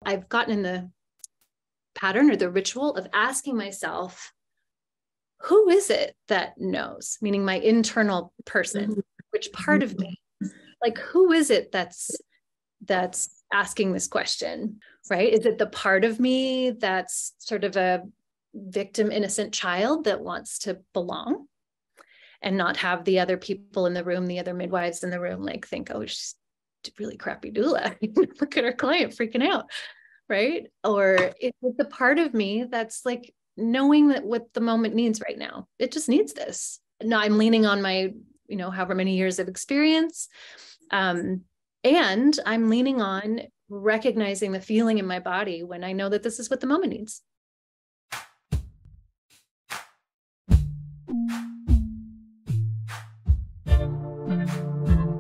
I've gotten in the pattern or the ritual of asking myself, who is it that knows? Meaning my internal person, which part of me, like, who is it that's asking this question, right? Is it the part of me that's sort of a victim, innocent child that wants to belong and not have the other people in the room, the other midwives in the room, like think, oh, she's a really crappy doula. Look at her client freaking out, right? Or is it the part of me that's like knowing that what the moment needs right now, it just needs this. Now I'm leaning on my, however many years of experience. And I'm leaning on recognizing the feeling in my body when I know that this is what the moment needs.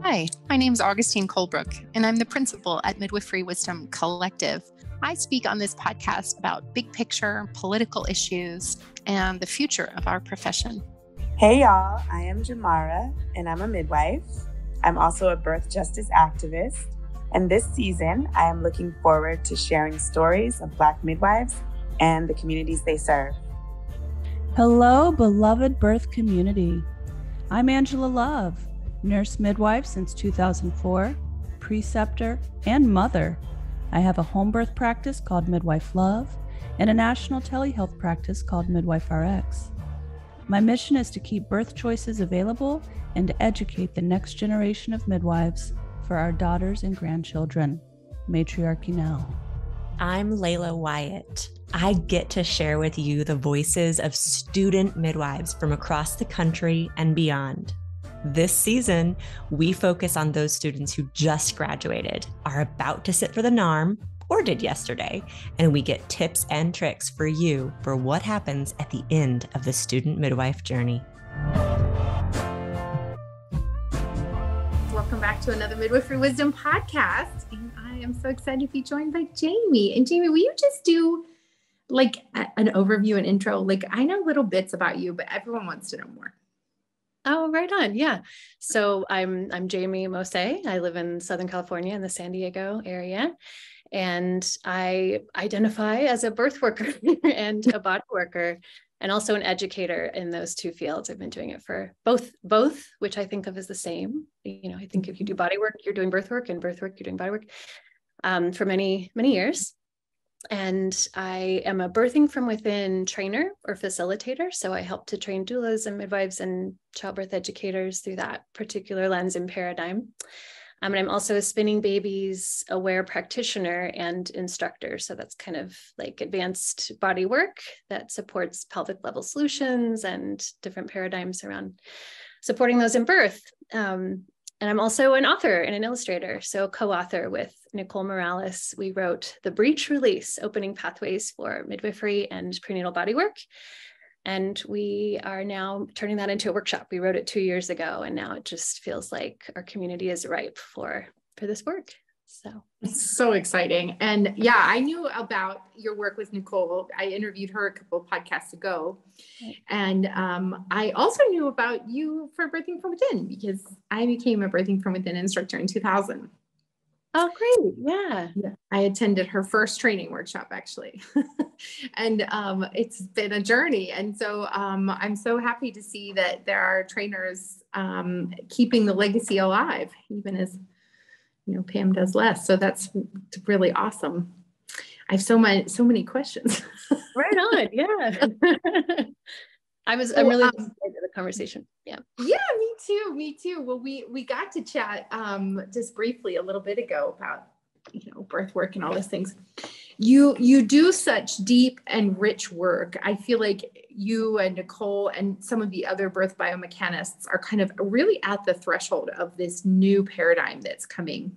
Hi, my name is Augustine Colebrook, and I'm the principal at Midwifery Wisdom Collective. I speak on this podcast about big picture, political issues, and the future of our profession. Hey y'all, I am Jamara, and I'm a midwife. I'm also a birth justice activist, and this season I am looking forward to sharing stories of Black midwives and the communities they serve. Hello, beloved birth community. I'm Angela Love, nurse midwife since 2004, preceptor, and mother. I have a home birth practice called Midwife Love and a national telehealth practice called Midwife RX. My mission is to keep birth choices available and to educate the next generation of midwives for our daughters and grandchildren. Matriarchy now. I'm Layla Wyatt. I get to share with you the voices of student midwives from across the country and beyond. This season, we focus on those students who just graduated, are about to sit for the NARM, or did yesterday, and we get tips and tricks for you for what happens at the end of the student midwife journey. Welcome back to another Midwifery Wisdom Podcast, and I am so excited to be joined by Jamie. And Jamie, will you just do like an overview and intro? Like, I know little bits about you, but everyone wants to know more. Oh, right on. Yeah. So I'm Jamie Mossay. I live in Southern California in the San Diego area. And I identify as a birth worker and a body worker, and also an educator in those two fields. I've been doing it for both, which I think of as the same. I think if you do body work, you're doing birth work, and birth work, you're doing body work for many, many years. And I am a birthing from within trainer or facilitator. So I help to train doulas and midwives and childbirth educators through that particular lens and paradigm. And I'm also a spinning babies aware practitioner and instructor. So that's kind of like advanced body work that supports pelvic level solutions and different paradigms around supporting those in birth. And I'm also an author and an illustrator. So co-author with Nicole Morales, we wrote The Breech Release, Opening Pathways for Midwifery and Prenatal Bodywork. And we are now turning that into a workshop. We wrote it 2 years ago, and now it just feels like our community is ripe for this work. So it's so exciting. And yeah, I knew about your work with Nicole. I interviewed her a couple of podcasts ago. And I also knew about you for Birthing from Within, because I became a Birthing from Within instructor in 2000. Oh, great. Yeah. I attended her first training workshop, actually. And it's been a journey. And so I'm so happy to see that there are trainers keeping the legacy alive, even as Pam does less. So that's really awesome. I have so many questions. Right on. Yeah. I'm really excited for the conversation. Yeah. Yeah, me too. Well, we got to chat just briefly a little bit ago about, birth work and all those things. You do such deep and rich work. I feel like you and Nicole and some of the other birth biomechanists are kind of really at the threshold of this new paradigm that's coming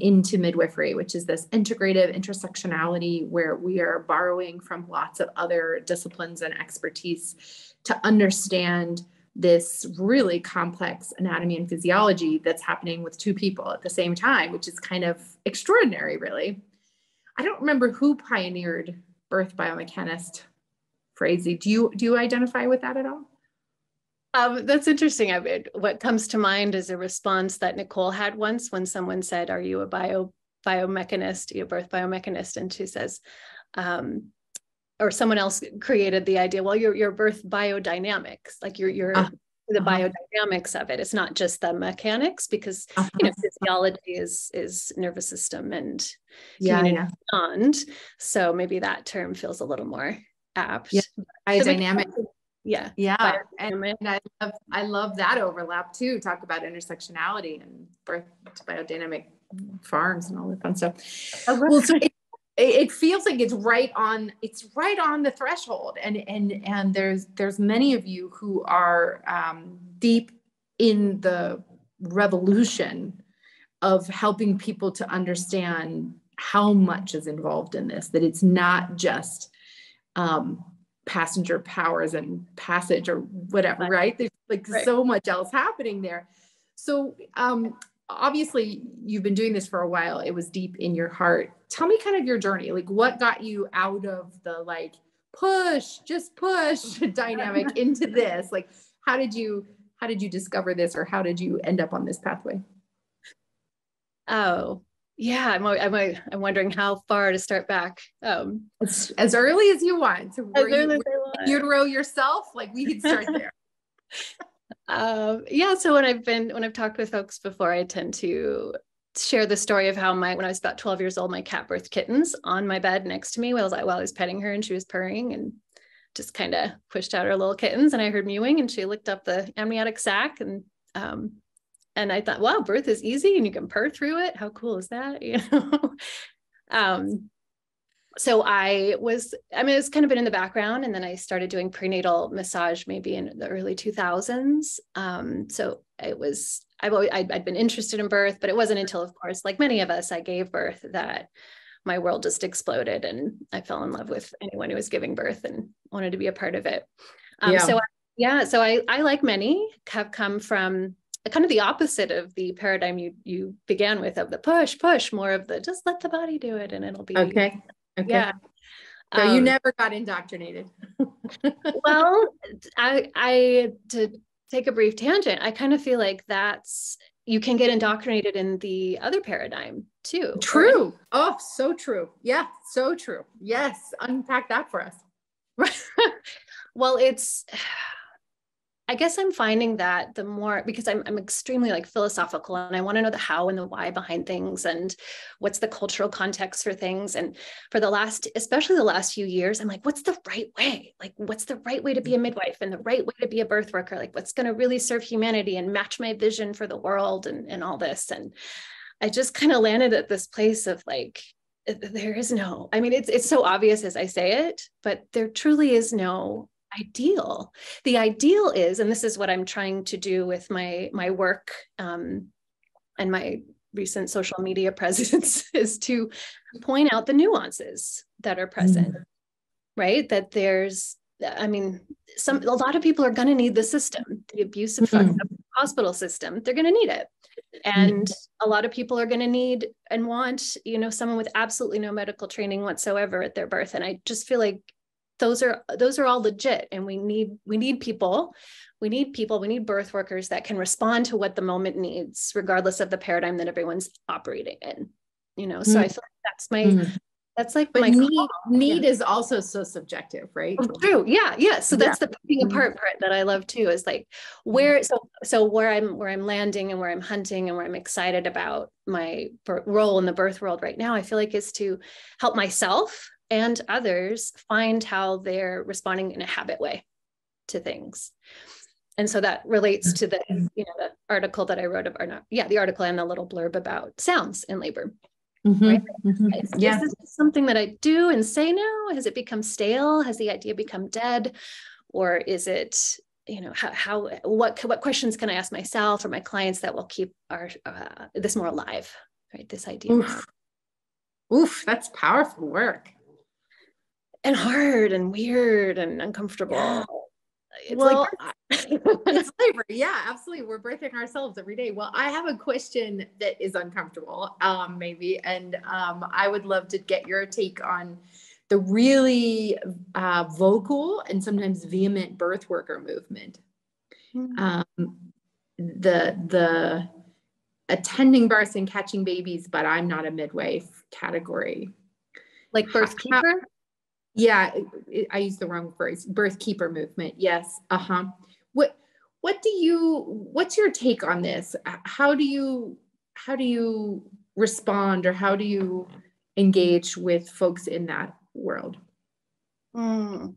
into midwifery, which is this integrative intersectionality, where we are borrowing from lots of other disciplines and expertise to understand this really complex anatomy and physiology that's happening with two people at the same time, which is kind of extraordinary, really. I don't remember who pioneered birth biomechanist phrasing. Do you identify with that at all? That's interesting. What comes to mind is a response that Nicole had once when someone said, "Are you a biomechanist, birth biomechanist, and she says, or someone else created the idea, well, your birth biodynamics, like the biodynamics of it. It's not just the mechanics, because physiology is nervous system and community beyond. So maybe that term feels a little more apt. Biodynamic. Biodynamic. And I love that overlap too. Talk about intersectionality and birth to biodynamic farms and all that fun stuff. Well, so it feels like it's right on the threshold. And there's many of you who are deep in the revolution of helping people to understand how much is involved in this, that it's not just passenger powers and passage or whatever, right? There's so much else happening there. So obviously you've been doing this for a while. It was deep in your heart. Tell me kind of your journey. Like, what got you out of the push dynamic into this? Like, how did you discover this, or how did you end up on this pathway? Oh, yeah. I'm wondering how far to start back. As early as you want. So were utero yourself? Like, we could start there. So when I've talked with folks before, I tend to share the story of how when I was about 12 years old, my cat birthed kittens on my bed next to me while I was petting her, and she was purring and just kind of pushed out her little kittens, and I heard mewing, and she licked up the amniotic sac, and I thought, wow, birth is easy and you can purr through it. How cool is that? So it was kind of been in the background, and then I started doing prenatal massage maybe in the early 2000s. So I'd been interested in birth, but it wasn't until, of course, like many of us, I gave birth, that my world just exploded, and I fell in love with anyone who was giving birth and wanted to be a part of it. So I, like many, have come from kind of the opposite of the paradigm you began with, of the push, more of the just let the body do it and it'll be okay. Yeah. So you never got indoctrinated. Well, I to take a brief tangent, I kind of feel like you can get indoctrinated in the other paradigm too. True. Right? Oh, so true. Yeah, so true. Yes. Unpack that for us. Well, I guess I'm finding that the more, because I'm extremely philosophical, and I want to know the how and the why behind things, and what's the cultural context for things. And for especially the last few years, I'm like, what's the right way? Like, what's the right way to be a midwife and the right way to be a birth worker? Like, what's going to really serve humanity and match my vision for the world and all this. And I just kind of landed at this place of there is no, it's so obvious as I say it, but there truly is no ideal. The ideal is, and this is what I'm trying to do with my work and my recent social media presence, is to point out the nuances that are present, right? That there's, a lot of people are going to need the system, the abusive hospital system. They're going to need it. And a lot of people are going to need and want, someone with absolutely no medical training whatsoever at their birth. And I just feel like those are all legit, and we need people. We need birth workers that can respond to what the moment needs, regardless of the paradigm that everyone's operating in. So I feel like that's my need is also so subjective, right? Oh, true. Yeah. So that's the picking apart part that I love too, is where I'm landing and where I'm hunting and where I'm excited about my role in the birth world right now, I feel like, is to help myself and others find how they're responding in a habit way to things. And so that relates to the article that I wrote about, the article and the little blurb about sounds in labor. Right? Is this something that I do and say now? Has it become stale? Has the idea become dead? Or is it, what questions can I ask myself or my clients that will keep this more alive, right? This idea. Oof, that's powerful work. And hard and weird and uncomfortable. Yeah. It's labor. Yeah, absolutely. We're birthing ourselves every day. Well, I have a question that is uncomfortable, maybe. And I would love to get your take on the really vocal and sometimes vehement birth worker movement. attending births and catching babies, but I'm not a midwife category. Like birth keeper? Yeah, I used the wrong phrase. Birth keeper movement. Yes. Uh-huh. What's your take on this? How do you respond, or how do you engage with folks in that world? Oh,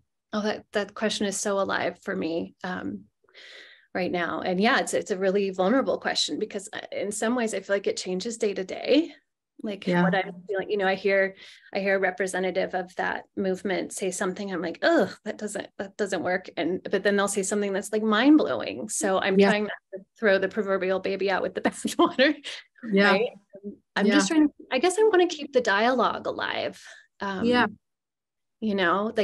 that question is so alive for me right now. And yeah, it's a really vulnerable question, because in some ways I feel like it changes day to day. Like what I'm feeling, I hear a representative of that movement say something, I'm like, oh, that doesn't work. But then they'll say something that's like mind blowing. So I'm trying not to throw the proverbial baby out with the bathwater. Yeah. Right? I'm just trying to, I guess I want to keep the dialogue alive. Like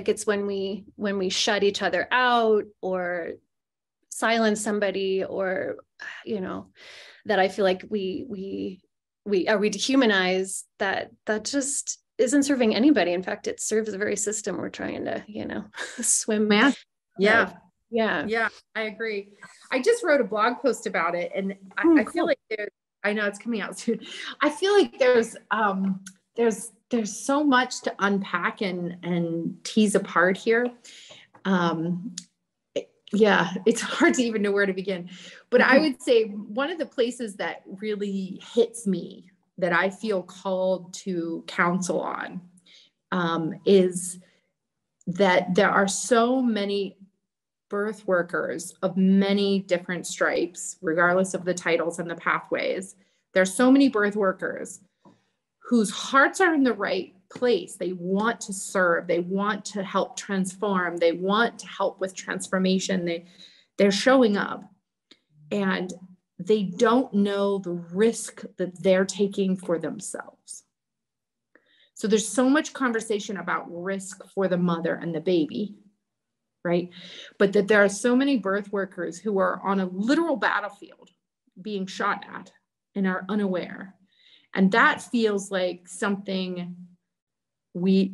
it's when we shut each other out or silence somebody, or, that I feel like we dehumanize that just isn't serving anybody. In fact, it serves the very system we're trying to, swim. Yeah. Yeah. I agree. I just wrote a blog post about it, and I feel like I know it's coming out soon. I feel like there's so much to unpack and tease apart here. It's hard to even know where to begin. But I would say one of the places that really hits me, that I feel called to counsel on, is that there are so many birth workers of many different stripes, regardless of the titles and the pathways. There's so many birth workers whose hearts are in the right place. They want to serve. They want to help transform. They want to help with transformation. They're showing up, and they don't know the risk that they're taking for themselves. So there's so much conversation about risk for the mother and the baby, right? But that there are so many birth workers who are on a literal battlefield being shot at and are unaware. And that feels like something we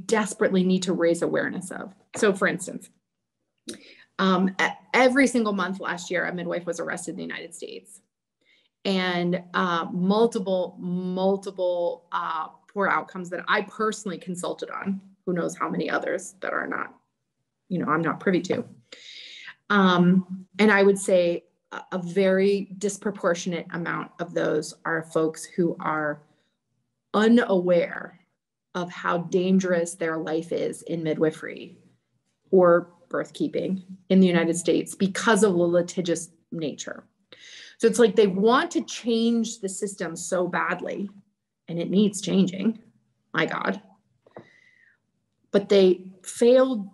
desperately need to raise awareness of. So for instance, every single month last year, a midwife was arrested in the United States, and multiple poor outcomes that I personally consulted on. Who knows how many others that are not, I'm not privy to. And I would say a very disproportionate amount of those are folks who are unaware of how dangerous their life is in midwifery or birth keeping in the United States because of the litigious nature. So it's like they want to change the system so badly, and it needs changing, my God. But they failed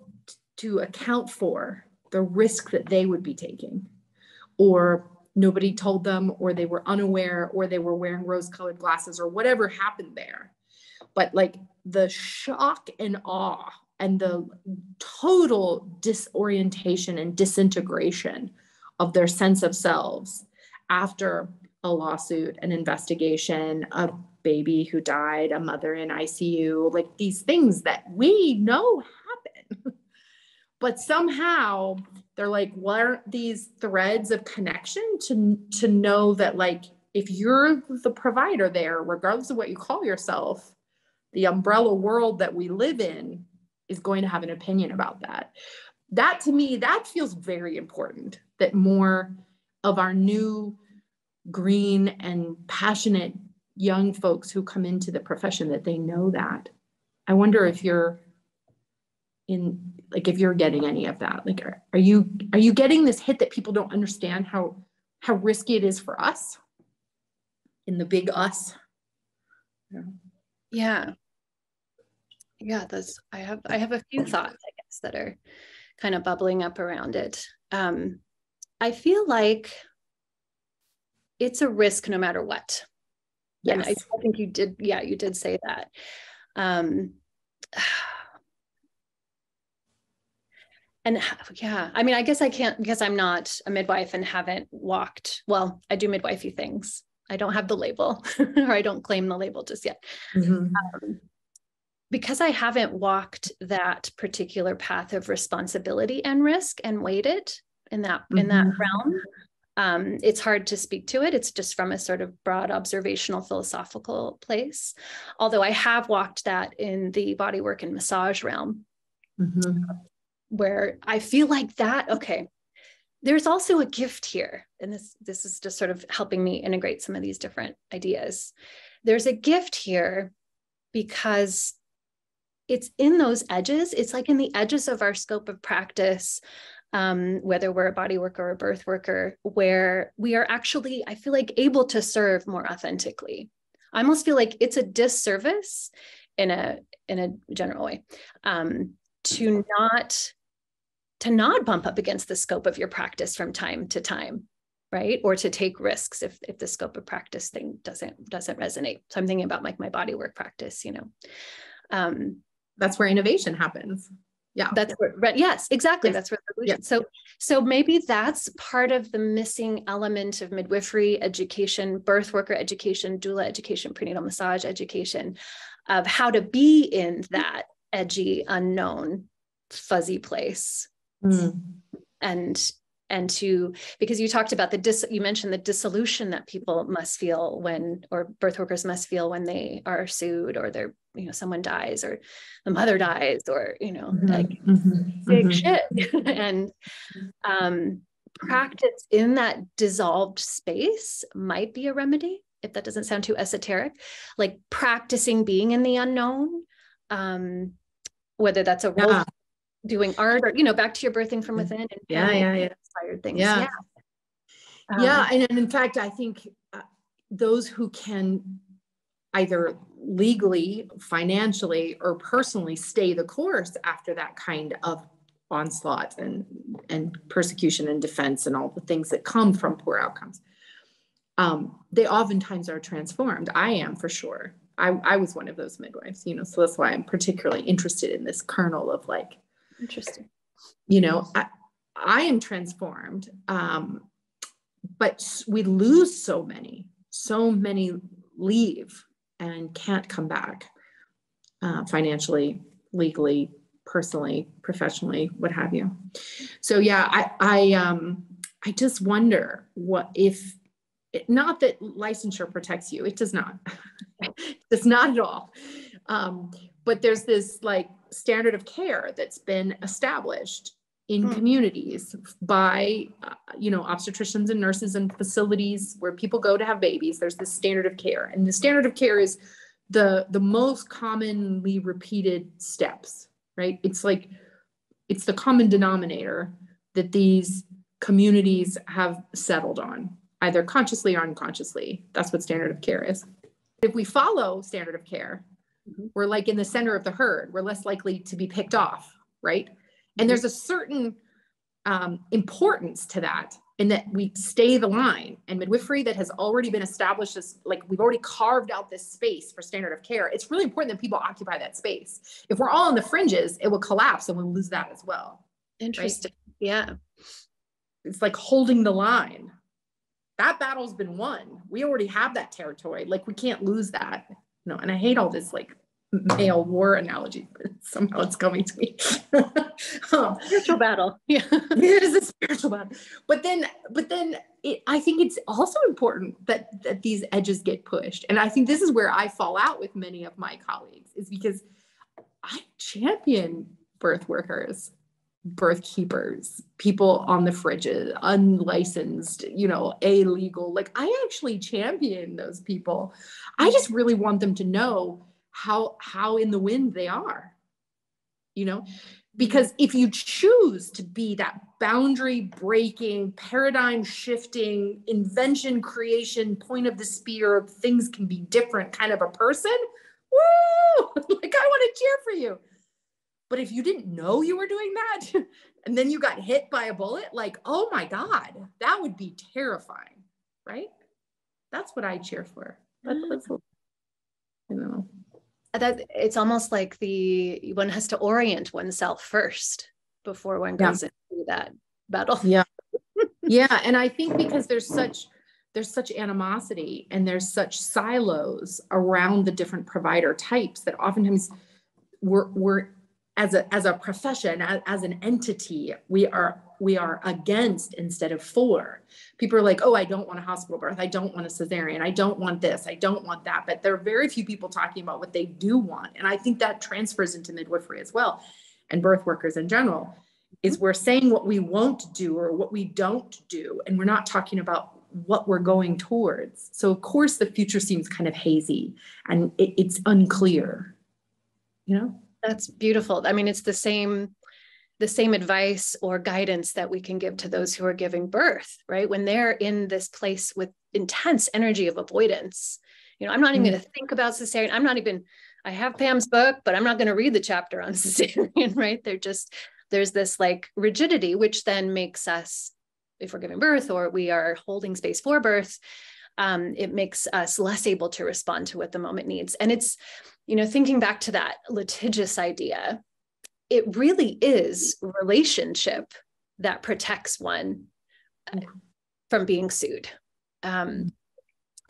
to account for the risk that they would be taking, or nobody told them, or they were unaware, or they were wearing rose-colored glasses, or whatever happened there. But like the shock and awe and the total disorientation and disintegration of their sense of selves after a lawsuit, an investigation, a baby who died, a mother in ICU, like these things that we know happen. But somehow they're like, what are these threads of connection to know that, like, if you're the provider there, regardless of what you call yourself, the umbrella world that we live in is going to have an opinion about that. That, to me, that feels very important, that more of our new green and passionate young folks who come into the profession, that they know that. I wonder if you're if you're getting any of that. Like, are you getting this hit that people don't understand how risky it is for us in the big us? Yeah. I have a few thoughts, I guess, that are kind of bubbling up around it. I feel like it's a risk no matter what. Yes. And I think you did say that. And yeah, I mean, I guess I can't, because I'm not a midwife and haven't walked. Well, I do midwifey things. I don't have the label, or I don't claim the label just yet. Mm-hmm. Because I haven't walked that particular path of responsibility and risk and weighed it in that realm. It's hard to speak to it. It's just from a sort of broad observational philosophical place. Although I have walked that in the bodywork and massage realm, where I feel like that, okay, there's also a gift here. And this is just sort of helping me integrate some of these different ideas. There's a gift here because it's in those edges. It's like in the edges of our scope of practice, whether we're a body worker or a birth worker, where we are actually, I feel like, able to serve more authentically. I almost feel like it's a disservice in a general way, to not bump up against the scope of your practice from time to time, right? Or to take risks if the scope of practice thing doesn't resonate. So I'm thinking about like my body work practice, that's where innovation happens. Yeah. That's where, yes, exactly. That's where evolution. Yeah. So maybe that's part of the missing element of midwifery education, birth worker education, doula education, prenatal massage education, of how to be in that edgy, unknown, fuzzy place. And to, because you talked about you mentioned the dissolution that people must feel or birth workers must feel when they are sued, or they're, someone dies, or the mother dies, or, big shit. And practice in that dissolved space might be a remedy, if that doesn't sound too esoteric, like practicing being in the unknown, whether that's a role, doing art, or, back to your birthing from within and inspired things. Yeah. And in fact, I think those who can either legally, financially, or personally stay the course after that kind of onslaught and persecution and defense and all the things that come from poor outcomes, they oftentimes are transformed. I am, for sure. I was one of those midwives, so that's why I'm particularly interested in this kernel of like, interesting. I am transformed, but we lose so many leave and can't come back, financially, legally, personally, professionally, what have you. So yeah, I just wonder what if, not that licensure protects you, it does not. It does not at all. But there's this like standard of care that's been established in communities by, obstetricians and nurses and facilities where people go to have babies. There's this standard of care, and the standard of care is the most commonly repeated steps, right? It's the common denominator that these communities have settled on, either consciously or unconsciously. That's what standard of care is. If we follow standard of care, we're like in the center of the herd. We're less likely to be picked off, right? And there's a certain importance to that, in that we stay the line. And midwifery that has already been established as, like, we've already carved out this space for standard of care. It's really important that people occupy that space. If we're all on the fringes, it will collapse and we'll lose that as well. Interesting. Right? Yeah. It's like holding the line. That battle's been won. We already have that territory. Like, we can't lose that. And I hate all this like male war analogy, but somehow it's coming to me. Spiritual battle. Yeah. It is a spiritual battle. But then I think it's also important that these edges get pushed. And I think this is where I fall out with many of my colleagues, is because I champion birth workers, birth keepers, people on the fringes, unlicensed, illegal. Like, I actually champion those people. I just really want them to know how in the wind they are, because if you choose to be that boundary breaking, paradigm shifting, invention creation, point of the spear, things can be different kind of a person, woo! Like, I want to cheer for you. But if you didn't know you were doing that and then you got hit by a bullet, like, oh my God, that would be terrifying, right? That's what I cheer for. That's that it's almost like one has to orient oneself first before one goes into that battle. Yeah. Yeah. And I think because there's such animosity and there's such silos around the different provider types that oftentimes we're as a profession, as an entity, we are against instead of for. People are like, oh, I don't want a hospital birth. I don't want a cesarean. I don't want this. I don't want that. But there are very few people talking about what they do want. And I think that transfers into midwifery as well. And birth workers in general, is we're saying what we won't do or what we don't do. And we're not talking about what we're going towards. So of course the future seems kind of hazy and it's unclear, you know? That's beautiful. I mean, it's the same advice or guidance that we can give to those who are giving birth, right? When they're in this place with intense energy of avoidance, you know, I'm not even going to think about cesarean. I have Pam's book, but I'm not going to read the chapter on cesarean, right? There's this like rigidity, which then makes us, if we're giving birth or we are holding space for birth, it makes us less able to respond to what the moment needs. And it's, you know, thinking back to that litigious idea, it really is relationship that protects one from being sued. In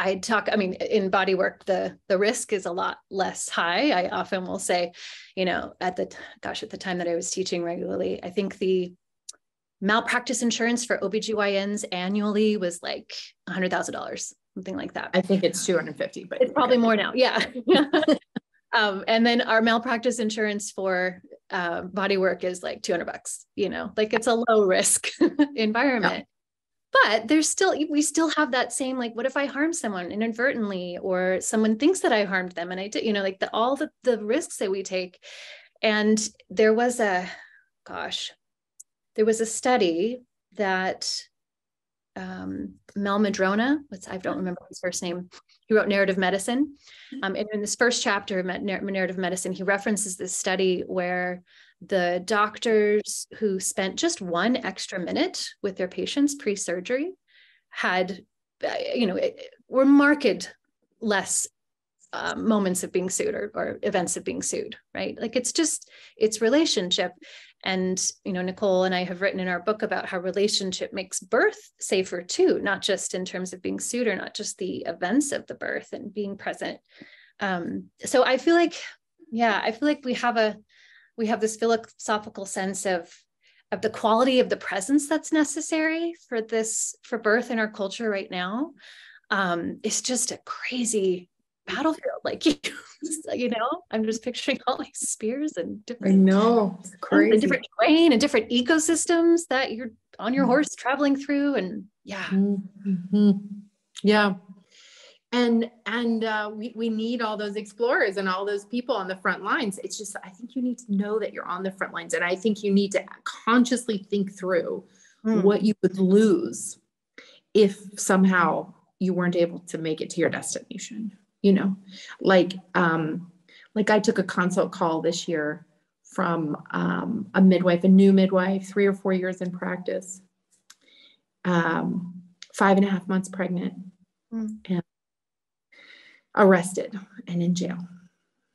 bodywork, the risk is a lot less high. I often will say, you know, at the time that I was teaching regularly, I think the malpractice insurance for OBGYNs annually was like $100,000, something like that. I think it's 250, but it's probably more now. Yeah. And then our malpractice insurance for bodywork is like $200, you know, like it's a low risk environment. Yeah. But we still have that same, like, what if I harm someone inadvertently or someone thinks that I harmed them and I did, you know, like all the risks that we take. And there was a study that Mel Madrona, I don't remember his first name. He wrote Narrative Medicine. And in this first chapter of Narrative Medicine, he references this study where the doctors who spent just 1 extra minute with their patients pre-surgery had, were marked less moments of being sued or events of being sued, right? Like it's relationship. And, you know, Nicole and I have written in our book about how relationship makes birth safer too, not just in terms of being sued or not just the events of the birth and being present. So I feel like we have this philosophical sense of the quality of the presence that's necessary for birth in our culture right now. It's just a crazy battlefield, like, you know, I'm just picturing all these spears and different, I know, it's crazy, and different terrain and different ecosystems that you're on your horse traveling through. And yeah. Mm-hmm. Yeah. And we need all those explorers and all those people on the front lines. It's just, I think you need to know that you're on the front lines. And I think you need to consciously think through what you would lose if somehow you weren't able to make it to your destination. You know, like I took a consult call this year from a new midwife, 3 or 4 years in practice, 5.5 months pregnant, and arrested and in jail.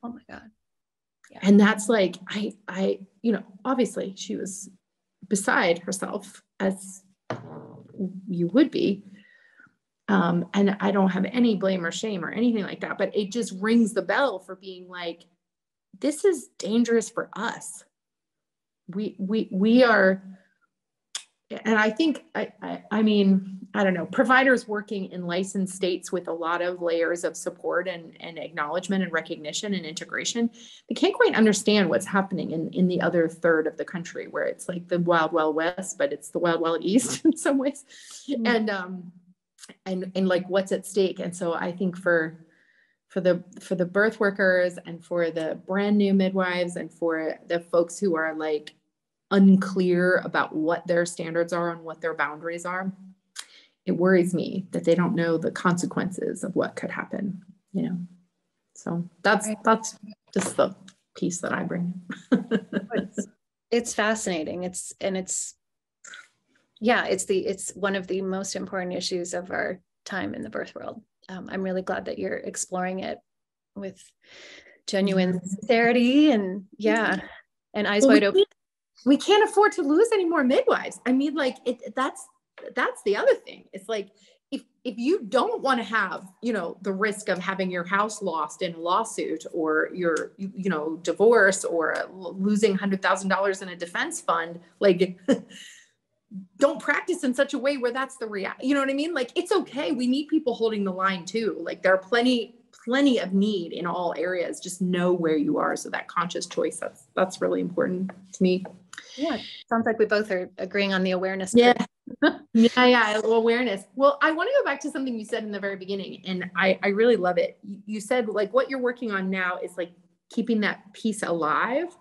Oh my God. Yeah. And that's like, I, you know, obviously she was beside herself, as you would be. And I don't have any blame or shame or anything like that, but it just rings the bell for being like, this is dangerous for us. We are, and I think, I mean, I don't know, providers working in licensed states with a lot of layers of support and acknowledgement and recognition and integration, they can't quite understand what's happening in the other third of the country, where it's like the wild, wild west, but it's the wild, wild east in some ways. And like what's at stake. And so I think for the birth workers and for the brand new midwives and for the folks who are like unclear about what their standards are and what their boundaries are, it worries me that they don't know the consequences of what could happen, you know? So that's just the piece that I bring. It's fascinating. It's one of the most important issues of our time in the birth world. I'm really glad that you're exploring it with genuine sincerity and eyes wide open. We can't afford to lose any more midwives. I mean, like that's the other thing. It's like, if you don't want to have, the risk of having your house lost in a lawsuit, or your, divorce, or losing $100,000 in a defense fund, like, don't practice in such a way where that's the reality. You know what I mean? Like, it's okay. We need people holding the line too. Like, there are plenty of need in all areas. Just know where you are. So that conscious choice, that's really important to me. Yeah. Sounds like we both are agreeing on the awareness. Yeah. Yeah. Awareness. Well, I want to go back to something you said in the very beginning, and I really love it. You said, like, what you're working on now is like keeping that piece alive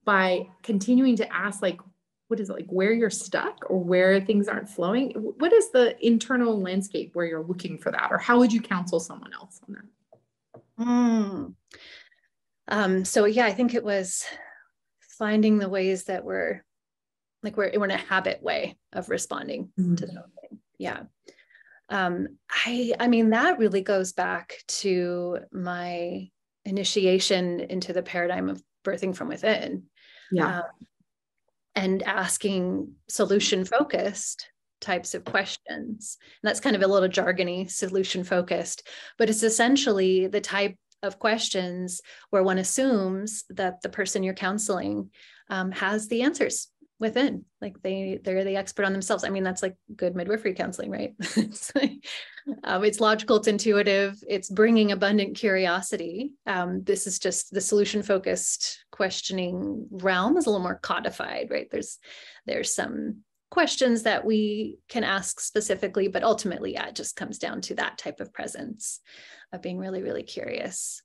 by continuing to ask, like, what is it, like, where you're stuck or where things aren't flowing? What is the internal landscape where you're looking for that? Or how would you counsel someone else on that? So yeah, I think it was finding the ways that we're in a habit way of responding to something. Yeah. I mean, that really goes back to my initiation into the paradigm of birthing from within. Yeah. And asking solution-focused types of questions. And that's kind of a little jargony, solution-focused, but it's essentially the type of questions where one assumes that the person you're counseling has the answers within, like they're the expert on themselves. I mean, that's like good midwifery counseling, right? It's logical, it's intuitive, it's bringing abundant curiosity. This is just the solution-focused questioning realm is a little more codified, right? There's some questions that we can ask specifically, but ultimately, yeah, it just comes down to that type of presence of being really, really curious.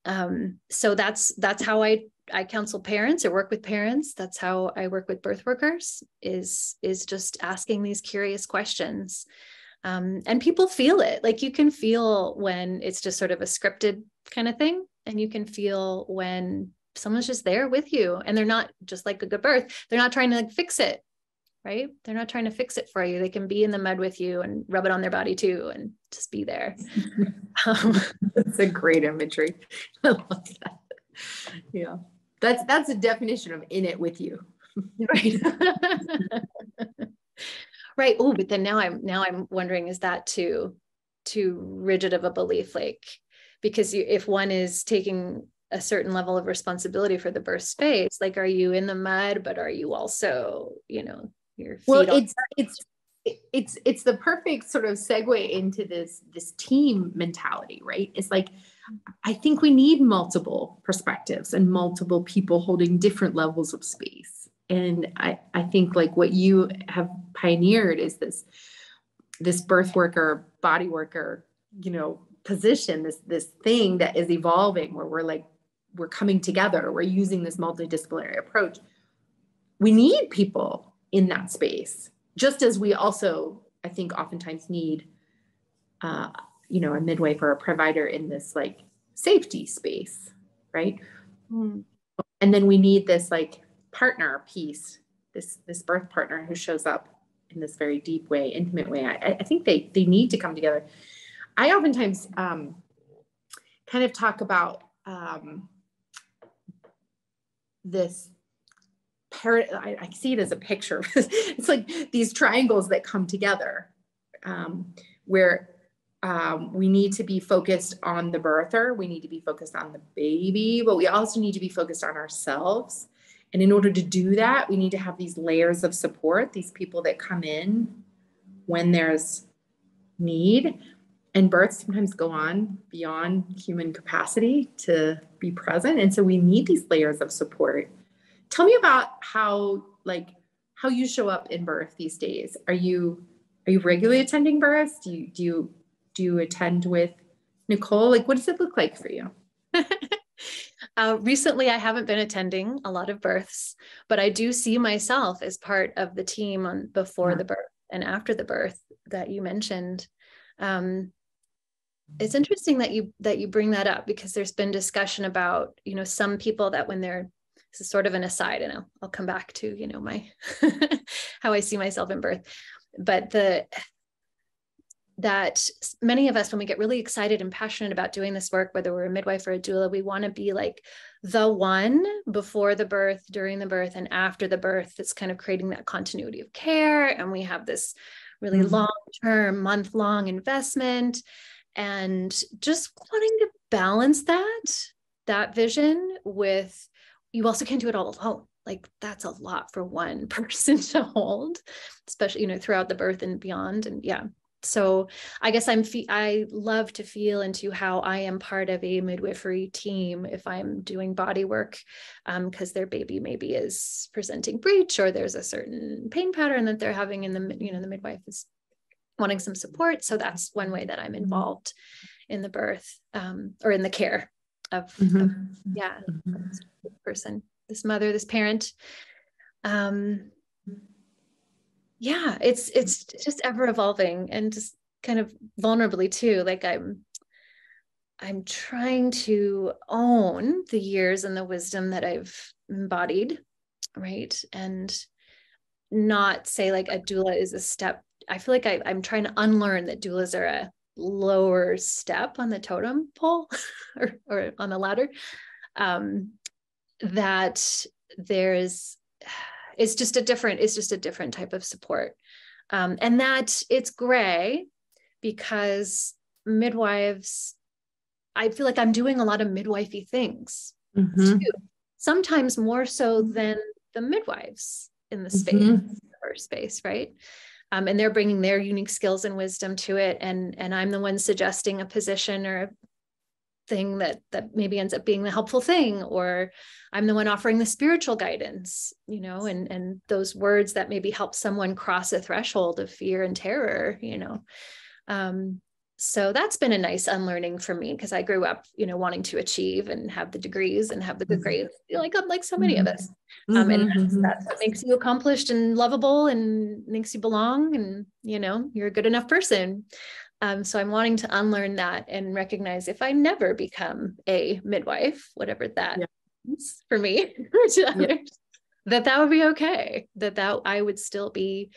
So that's how I counsel parents or work with parents. That's how I work with birth workers, is just asking these curious questions. And people feel it. Like, you can feel when it's just sort of a scripted kind of thing, and you can feel when someone's just there with you, and they're not, just like a good birth, they're not trying to like fix it, right? They're not trying to fix it for you. They can be in the mud with you and rub it on their body too, and just be there. That's a great imagery. I love that. Yeah. That's a definition of in it with you. Right. Right. Oh, but then now I'm wondering, is that too rigid of a belief? Like, because if one is taking a certain level of responsibility for the birth space, like, are you in the mud, but are you also, your feet? Well, it's the perfect sort of segue into this team mentality, right? It's like, I think we need multiple perspectives and multiple people holding different levels of space. And I think, like, what you have pioneered is this birth worker, body worker, position, this thing that is evolving, where we're coming together, we're using this multidisciplinary approach. We need people in that space, just as we also, I think, oftentimes need, a midwife or a provider in this like safety space, right? Mm. And then we need this like partner piece, this birth partner who shows up in this very deep way, intimate way. I think they need to come together. I oftentimes kind of talk about this I see it as a picture. It's like these triangles that come together, where we need to be focused on the birther, we need to be focused on the baby, but we also need to be focused on ourselves. And in order to do that, we need to have these layers of support, these people that come in when there's need. And births sometimes go on beyond human capacity to be present. And so we need these layers of support. Tell me about how you show up in birth these days. Are you regularly attending births? Do you attend with Nicole? Like, what does it look like for you? Recently, I haven't been attending a lot of births, but I do see myself as part of the team before the birth and after the birth that you mentioned. It's interesting that you bring that up, because there's been discussion about, some people that when they're, this is sort of an aside, and I'll come back to, my, how I see myself in birth, but that many of us, when we get really excited and passionate about doing this work, whether we're a midwife or a doula, we want to be like the one before the birth, during the birth, and after the birth that's kind of creating that continuity of care. And we have this really long-term, month-long investment, and just wanting to balance that vision with, you also can't do it all alone. Like that's a lot for one person to hold, especially, throughout the birth and beyond. And yeah. So I guess I love to feel into how I am part of a midwifery team if I'm doing body work, because their baby maybe is presenting breech, or there's a certain pain pattern that they're having, in the midwife is wanting some support. So that's one way that I'm involved in the birth, or in the care of this person, this mother, this parent. It's just ever evolving, and just kind of vulnerably too. Like I'm trying to own the years and the wisdom that I've embodied, right? And not say like a doula is a step. I feel like I'm trying to unlearn that doulas are a lower step on the totem pole or on the ladder. That it's just a different type of support. And that it's gray, because midwives, I feel like I'm doing a lot of midwifey things too, sometimes more so than the midwives in the space, or space, right? And they're bringing their unique skills and wisdom to it. And I'm the one suggesting a position or a thing that maybe ends up being the helpful thing, or I'm the one offering the spiritual guidance, and those words that maybe help someone cross a threshold of fear and terror, so that's been a nice unlearning for me, because I grew up, wanting to achieve and have the degrees and have the good grades, like so many of us. And that's what makes you accomplished and lovable and makes you belong, and, you're a good enough person. So I'm wanting to unlearn that and recognize, if I never become a midwife, whatever that is for me or to others, that would be okay, that I would still be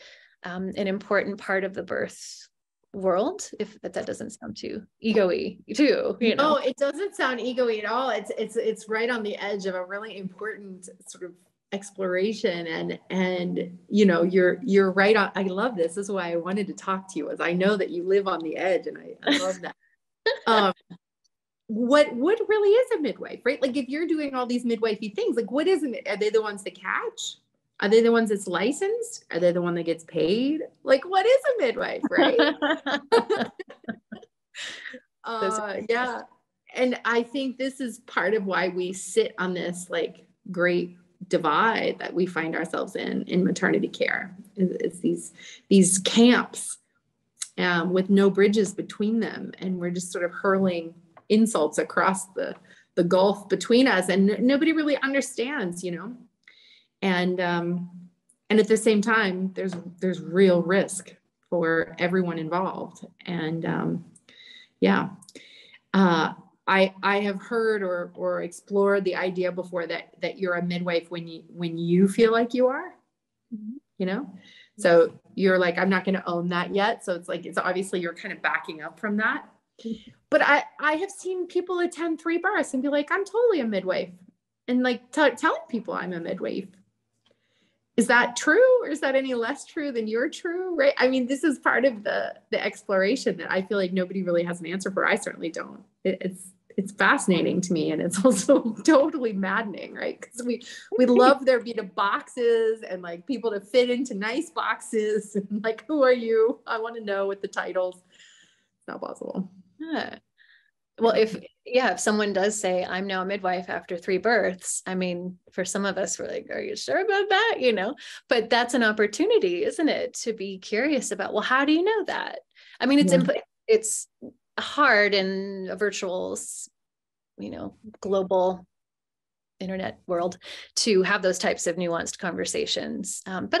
an important part of the birth world, if that doesn't sound too ego-y too, No, it doesn't sound ego-y at all. It's right on the edge of a really important sort of exploration, and you're right on. I love this. This is why I wanted to talk to you, as I know that you live on the edge, and I love that. What really is a midwife, right? Like if you're doing all these midwifey things, like what is it? Are they the ones that catch? Are they the ones that's licensed? Are they the one that gets paid? Like what is a midwife, right? Yeah. And I think this is part of why we sit on this like great divide that we find ourselves in maternity care. It's these camps with no bridges between them, and we're just sort of hurling insults across the gulf between us, and nobody really understands, and at the same time there's real risk for everyone involved. And I have heard or explored the idea before that you're a midwife when you feel like you are, so you're like, I'm not going to own that yet. So it's obviously you're kind of backing up from that. But I have seen people attend 3 births and be like, I'm totally a midwife, and like telling people I'm a midwife. Is that true, or is that any less true than you're true? Right. I mean, this is part of the exploration that I feel like nobody really has an answer for. I certainly don't. It's fascinating to me. And it's also totally maddening, right? Because we love there be the boxes and like people to fit into nice boxes, and like, who are you? I want to know with the titles. It's not possible. Yeah. Well, if someone does say I'm now a midwife after 3 births, I mean, for some of us, we're like, are you sure about that? But that's an opportunity, isn't it? To be curious about, well, how do you know that? I mean, it's hard in a virtual, global internet world to have those types of nuanced conversations. But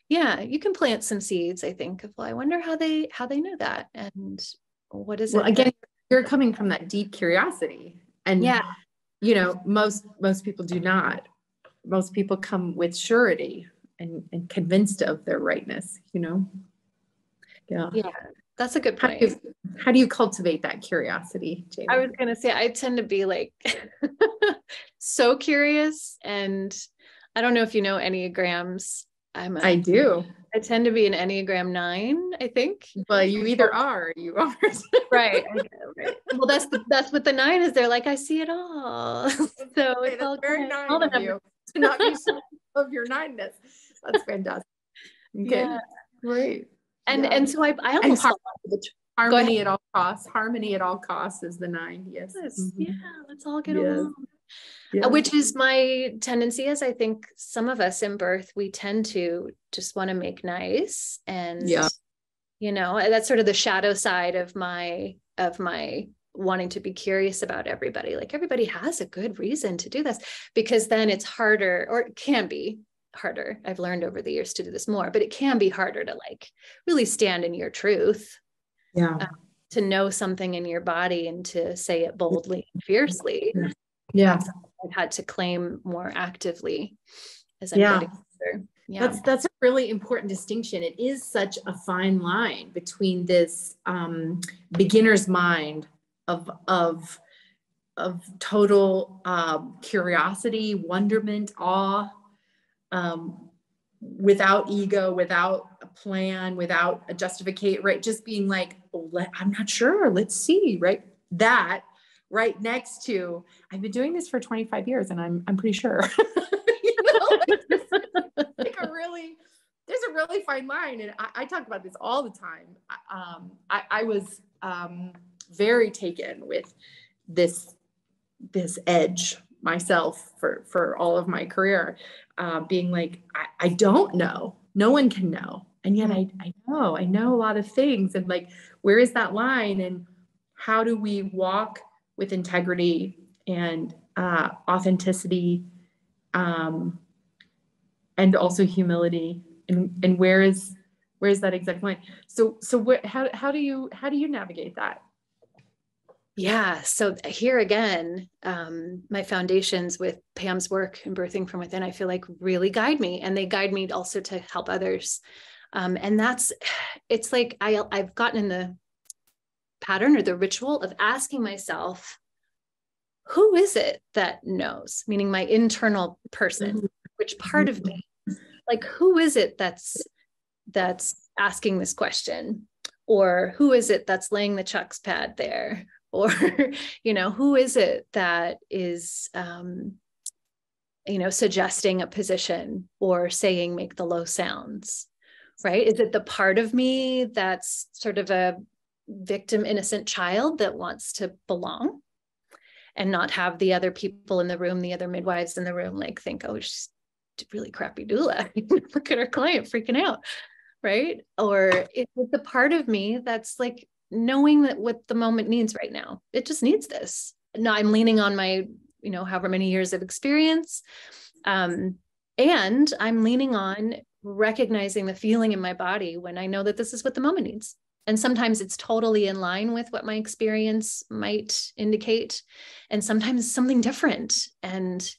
you can plant some seeds, I think, of, well, I wonder how they know that, and what is it? Well, again, you're coming from that deep curiosity, and most people do not. Most people come with surety and convinced of their rightness. Yeah, that's a good point. How do you cultivate that curiosity, Jamie? I was gonna say I tend to be like so curious, and I don't know if you know Enneagrams. I do. I tend to be an Enneagram 9, I think. Well, you either are or you aren't. Right. Right. Well, that's what the 9 is. They're like, I see it all. So it's all very good. 9 of you to not be so of your 9-ness. That's fantastic. Okay. Yeah. Great. And so I almost harmony at all costs. Harmony at all costs is the 9. Yes. Yeah. Let's all get along. Yeah. Which is my tendency, as I think some of us in birth, we tend to just want to make nice. And, you know, that's sort of the shadow side of my wanting to be curious about everybody. Like, everybody has a good reason to do this, because then it's harder, or it can be harder. I've learned over the years to do this more, but it can be harder to like really stand in your truth. Yeah. To know something in your body and to say it boldly and fiercely. Yeah. I've had to claim more actively as I'm getting older. Yeah. That's a really important distinction. It is such a fine line between this beginner's mind of total curiosity, wonderment, awe, without ego, without a plan, without a justification, right? Just being like, I'm not sure, let's see, right? That right next to, I've been doing this for 25 years and I'm pretty sure. You know, like there's a really fine line. And I talk about this all the time. I was very taken with this edge myself for all of my career, being like, I don't know, no one can know. And yet I know a lot of things. And like, where is that line? And how do we walk with integrity and authenticity, and also humility, and where is that exact line? So how do you navigate that? Yeah. So here again, my foundations with Pam's work and Birthing from Within, I feel like really guide me, and they guide me also to help others. And it's like, I've gotten in the pattern or the ritual of asking myself, who is it that knows? Meaning my internal person, which part of me, like, who is it that's asking this question? Or who is it that's laying the chucks pad there? Or, you know, who is it that is, suggesting a position or saying, make the low sounds, right? Is it the part of me that's sort of a victim, innocent child that wants to belong and not have the other people in the room, the other midwives in the room, like think, oh, she's a really crappy doula. Look at her client freaking out, right? Or is it the part of me that's like knowing that what the moment needs right now, it just needs this. Now I'm leaning on my, however many years of experience. And I'm leaning on recognizing the feeling in my body when I know that this is what the moment needs. And sometimes it's totally in line with what my experience might indicate. And sometimes something different. And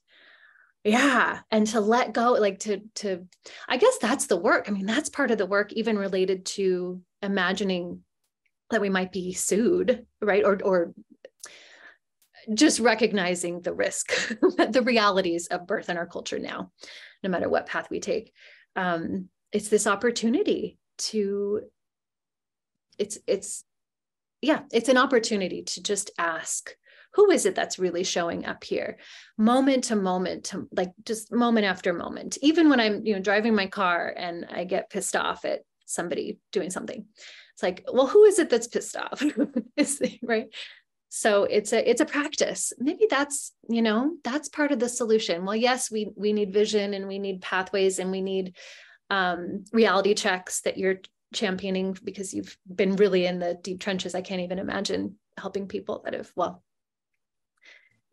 to let go, like to, I guess that's the work. I mean, that's part of the work, even related to imagining that we might be sued, right? Or just recognizing the risk, the realities of birth in our culture now, no matter what path we take. It's this opportunity to, it's an opportunity to just ask, who is it that's really showing up here, moment to moment, to like just moment after moment. Even when I'm, driving my car and I get pissed off at somebody doing something, it's like, well, who is it that's pissed off? Right? So it's a practice. Maybe that's part of the solution. Well, yes, we need vision and we need pathways and we need reality checks that you're championing because you've been really in the deep trenches. I can't even imagine helping people that have,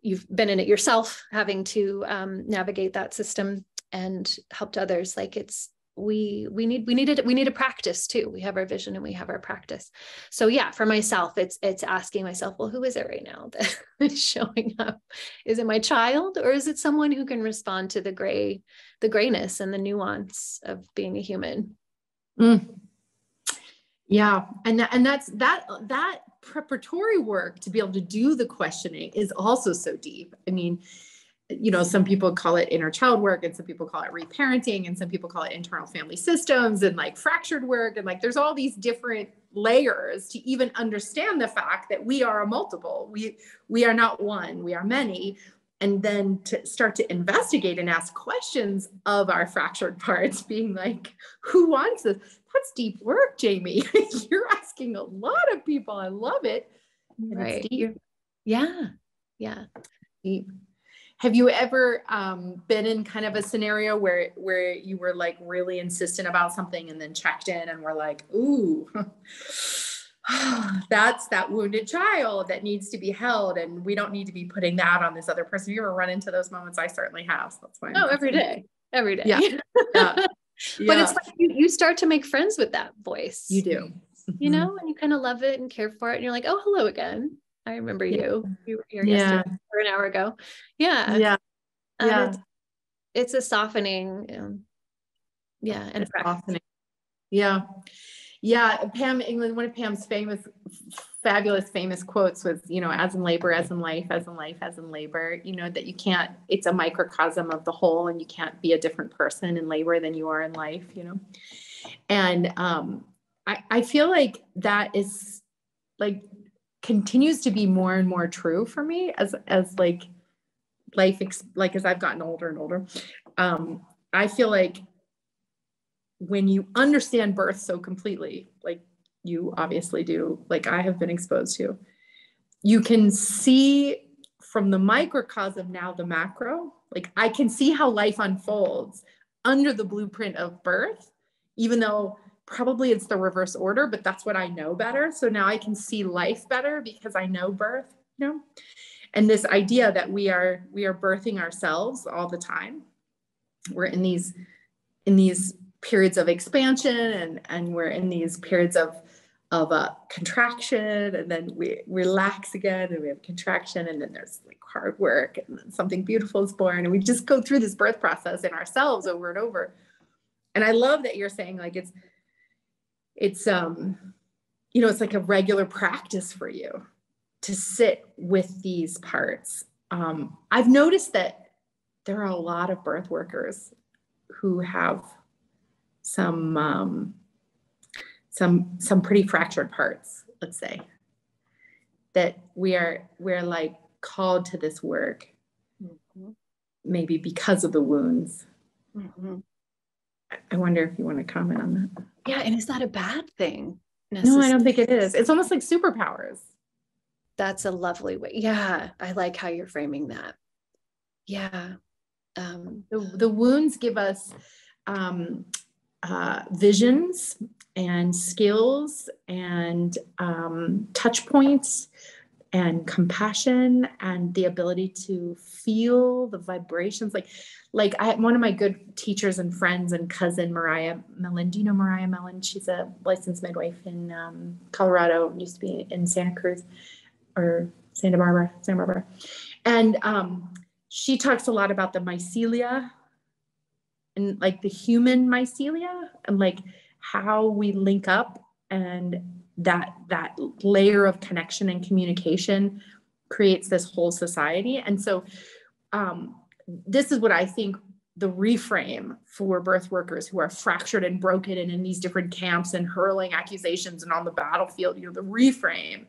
you've been in it yourself, having to navigate that system and helped others. Like we need a practice too. We have our vision and we have our practice. So yeah, for myself, it's asking myself, well, who is it right now that is showing up? Is it my child, or is it someone who can respond to the grayness and the nuance of being a human? Yeah. And that's that preparatory work to be able to do the questioning is also so deep. I mean, some people call it inner child work, and some people call it reparenting, and some people call it internal family systems, and like fractured work. And like, there's all these different layers to even understand the fact that we are a multiple. We are not one, we are many. And then to start to investigate and ask questions of our fractured parts, being like, who wants this? That's deep work, Jamie. You're asking a lot of people. I love it. And Right. It's deep. Yeah. Yeah. Deep. Have you ever been in kind of a scenario where you were like really insistent about something and then checked in and were like, ooh, that's that wounded child that needs to be held, and we don't need to be putting that on this other person? Have you ever run into those moments? I certainly have. So that's why. Every day. Yeah. Yeah. But it's like you start to make friends with that voice. You do. You know, and you kind of love it and care for it. And you're like, oh, hello again. I remember you. You were here yesterday or an hour ago. Yeah. Yeah. Yeah. It's a softening. And it's softening. Yeah. Yeah. Pam England, one of Pam's fabulous quotes was, as in labor, as in life, as in life, as in labor, that you can't, it's a microcosm of the whole, and you can't be a different person in labor than you are in life, And I feel like that is like, continues to be more and more true for me as like life, as I've gotten older and older. I feel like when you understand birth so completely, like you obviously do, like I have been exposed to, you can see from the microcosm now the macro. Like I can see how life unfolds under the blueprint of birth, even though probably it's the reverse order, but that's what I know better. So now I can see life better because I know birth, and this idea that we are birthing ourselves all the time. We're in these periods of expansion, and we're in these periods of contraction, and then we relax again, and we have contraction, and then there's like hard work, and then something beautiful is born, and we just go through this birth process in ourselves over and over. And I love that you're saying like it's it's like a regular practice for you to sit with these parts. I've noticed that there are a lot of birth workers who have some pretty fractured parts, let's say, that we're like called to this work, maybe because of the wounds. Mm-hmm. I wonder if you want to comment on that. Yeah. And is that a bad thing? No, I don't think it is. It's almost like superpowers. That's a lovely way. Yeah. I like how you're framing that. Yeah. The wounds give us visions and skills and touch points and compassion and the ability to feel the vibrations. Like I one of my good teachers and friends and cousin, Mariah Mellon. Do you know Mariah Mellon? She's a licensed midwife in Colorado, used to be in Santa Cruz or Santa Barbara. And she talks a lot about the mycelia and like the human mycelia and like how we link up, and that layer of connection and communication creates this whole society. And so this is what I think the reframe for birth workers who are fractured and broken and in these different camps and hurling accusations and on the battlefield, the reframe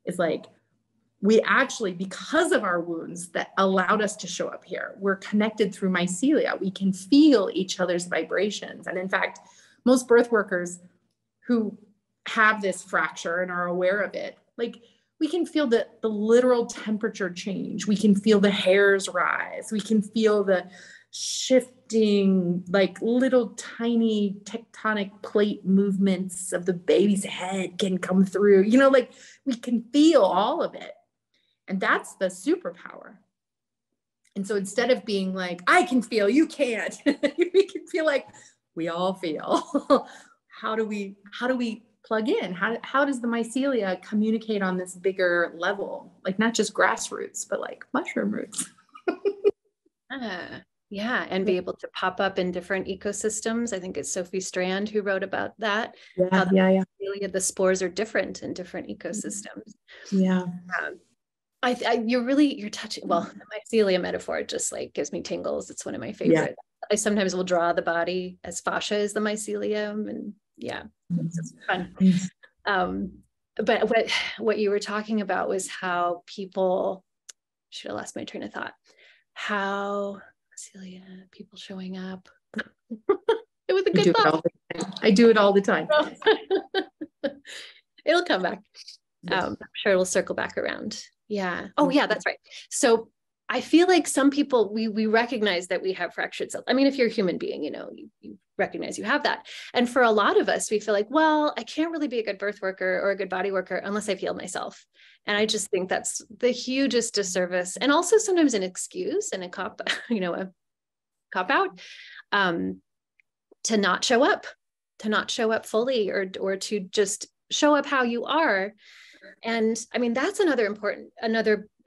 is like, we actually, because of our wounds that allowed us to show up here, we're connected through mycelia. We can feel each other's vibrations. And in fact, most birth workers who have this fracture and are aware of it, like we can feel the literal temperature change. We can feel the hairs rise. We can feel the shifting, like little tiny tectonic plate movements of the baby's head can come through, like we can feel all of it. And that's the superpower. And so instead of being like, I can feel, you can't, we can feel like we all feel. How do we plug in? How does the mycelia communicate on this bigger level? Like not just grassroots, but like mushroom roots. Yeah. And be able to pop up in different ecosystems. I think it's Sophie Strand who wrote about that. Yeah. The spores are different in different ecosystems. Yeah. You're touching, well, the mycelia metaphor just like gives me tingles. It's one of my favorite. I sometimes will draw the body as fascia is the mycelium, and it's just fun. But what you were talking about was how people, should have lost my train of thought, how mycelia, people showing up. It was a good thought. I do it all the time. It'll come back. I'm sure it'll circle back around. Yeah. Oh yeah, that's right. So I feel like some people, we recognize that we have fractured self. I mean, if you're a human being, you recognize you have that. And for a lot of us, we feel like, well, I can't really be a good birth worker or a good body worker unless I've healed myself. And I just think that's the hugest disservice, and also sometimes an excuse and a cop out, to not show up fully, or to just show up how you are. And I mean, that's another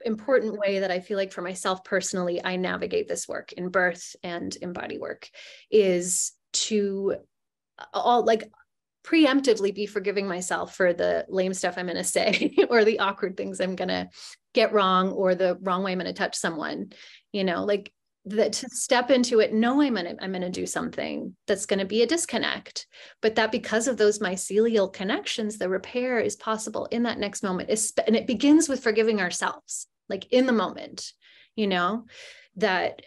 important way that I feel like for myself personally, I navigate this work in birth and in body work, is to preemptively be forgiving myself for the lame stuff I'm going to say, or the awkward things I'm going to get wrong, or the wrong way I'm going to touch someone, like that, to step into it knowing I'm going to do something that's going to be a disconnect, but that because of those mycelial connections, the repair is possible in that next moment. And it begins with forgiving ourselves, like in the moment, that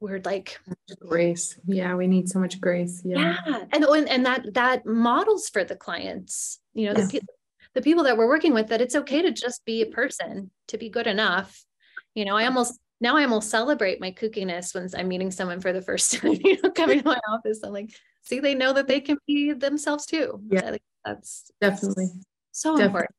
we're like grace. Yeah, we need so much grace. Yeah. And that models for the clients, the people that we're working with, that it's okay to just be a person, to be good enough. I almost celebrate my kookiness when I'm meeting someone for the first time, coming to my office. I'm like, see, they know that they can be themselves too. Yeah, that's definitely so important.